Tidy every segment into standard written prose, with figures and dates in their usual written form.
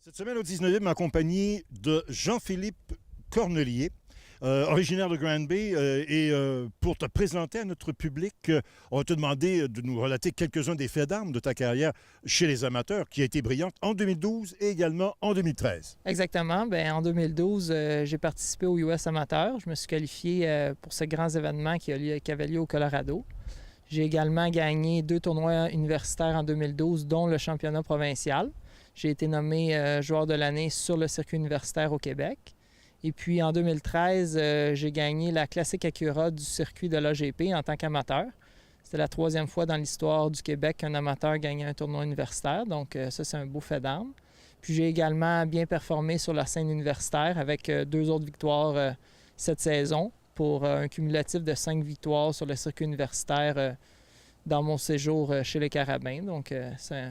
Cette semaine au 19e, accompagné de Jean-Philippe Cornelier, originaire de Grand Bay. Pour te présenter à notre public, on va te demander de nous relater quelques-uns des faits d'armes de ta carrière chez les amateurs, qui a été brillante en 2012 et également en 2013. Exactement. Bien, en 2012, j'ai participé au US Amateur. Je me suis qualifié pour ce grand événement qui avait lieu au Colorado. J'ai également gagné 2 tournois universitaires en 2012, dont le championnat provincial. J'ai été nommé joueur de l'année sur le circuit universitaire au Québec. Et puis en 2013, j'ai gagné la Classique Acura du circuit de l'AGP en tant qu'amateur. C'était la 3e fois dans l'histoire du Québec qu'un amateur gagnait un tournoi universitaire. Donc ça, c'est un beau fait d'armes. Puis j'ai également bien performé sur la scène universitaire avec 2 autres victoires cette saison pour un cumulatif de 5 victoires sur le circuit universitaire dans mon séjour chez les Carabins. Donc c'est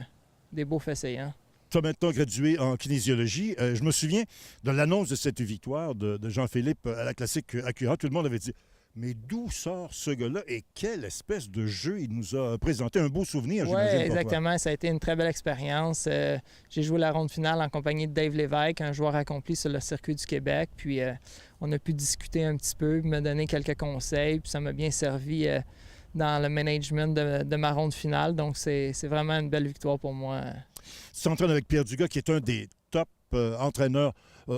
des beaux faits saillants. Tu as maintenant gradué en kinésiologie. Je me souviens de l'annonce de cette victoire de Jean-Philippe à la Classique Acura. Tout le monde avait dit « Mais d'où sort ce gars-là et quelle espèce de jeu il nous a présenté? » Un beau souvenir, j'imagine. Oui, exactement. Ça a été une très belle expérience. J'ai joué la ronde finale en compagnie de Dave Lévesque, un joueur accompli sur le circuit du Québec. Puis on a pu discuter un petit peu, me donner quelques conseils. Puis ça m'a bien servi dans le management de ma ronde finale. Donc c'est vraiment une belle victoire pour moi. Tu t'entraînes avec Pierre Dugas, qui est un des top entraîneurs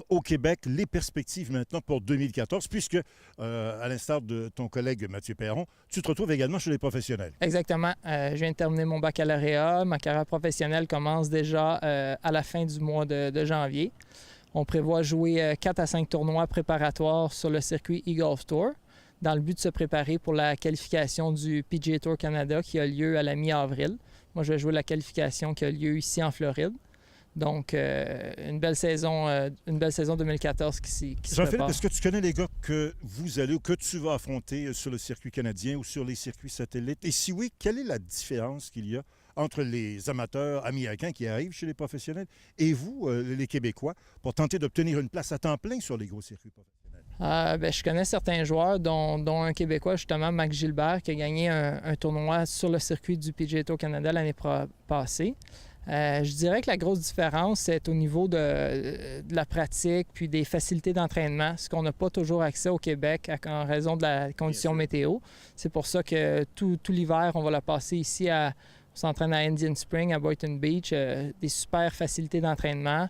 au Québec. Les perspectives maintenant pour 2014, puisque, à l'instar de ton collègue Mathieu Perron, tu te retrouves également chez les professionnels. Exactement. Je viens de terminer mon baccalauréat. Ma carrière professionnelle commence déjà à la fin du mois de janvier. On prévoit jouer 4 à 5 tournois préparatoires sur le circuit eGolf Tour, dans le but de se préparer pour la qualification du PGA Tour Canada qui a lieu à la mi-avril. Moi, je vais jouer la qualification qui a lieu ici en Floride. Donc, une belle saison 2014 qui se prépare. Jean-Philippe, est-ce que tu connais les gars que vous allez ou que tu vas affronter sur le circuit canadien ou sur les circuits satellites? Et si oui, quelle est la différence qu'il y a entre les amateurs américains qui arrivent chez les professionnels et vous, les Québécois, pour tenter d'obtenir une place à temps plein sur les gros circuits professionnels? Je connais certains joueurs, dont un Québécois, justement, Max Gilbert, qui a gagné un tournoi sur le circuit du PGA Tour Canada l'année passée. Je dirais que la grosse différence est au niveau de la pratique puis des facilités d'entraînement, ce qu'on n'a pas toujours accès au Québec en raison de la condition météo. C'est pour ça que tout l'hiver, on va le passer ici on s'entraîne à Indian Spring, à Boynton Beach, des super facilités d'entraînement.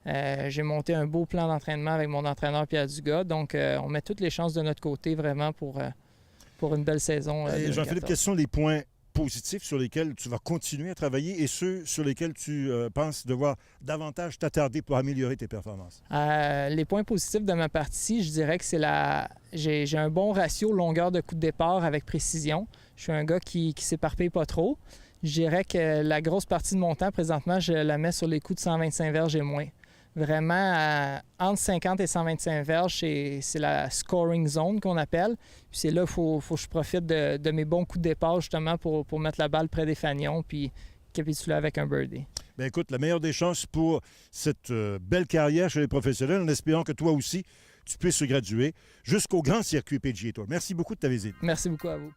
J'ai monté un beau plan d'entraînement avec mon entraîneur Pierre Dugas. Donc, on met toutes les chances de notre côté vraiment pour une belle saison. Jean-Philippe, quels sont les points positifs sur lesquels tu vas continuer à travailler et ceux sur lesquels tu penses devoir davantage t'attarder pour améliorer tes performances? Les points positifs de ma partie, je dirais que j'ai un bon ratio longueur de coup de départ avec précision. Je suis un gars qui s'éparpille pas trop. Je dirais que la grosse partie de mon temps, présentement, je la mets sur les coups de 125 verges et moins. Vraiment, entre 50 et 125 verges, c'est la scoring zone qu'on appelle. Puis c'est là qu'il faut que je profite de mes bons coups de départ, justement, pour mettre la balle près des fanions puis capituler avec un birdie. Bien, écoute, la meilleure des chances pour cette belle carrière chez les professionnels, en espérant que toi aussi, tu puisses se graduer jusqu'au grand circuit PGA Tour. Merci beaucoup de ta visite. Merci beaucoup à vous.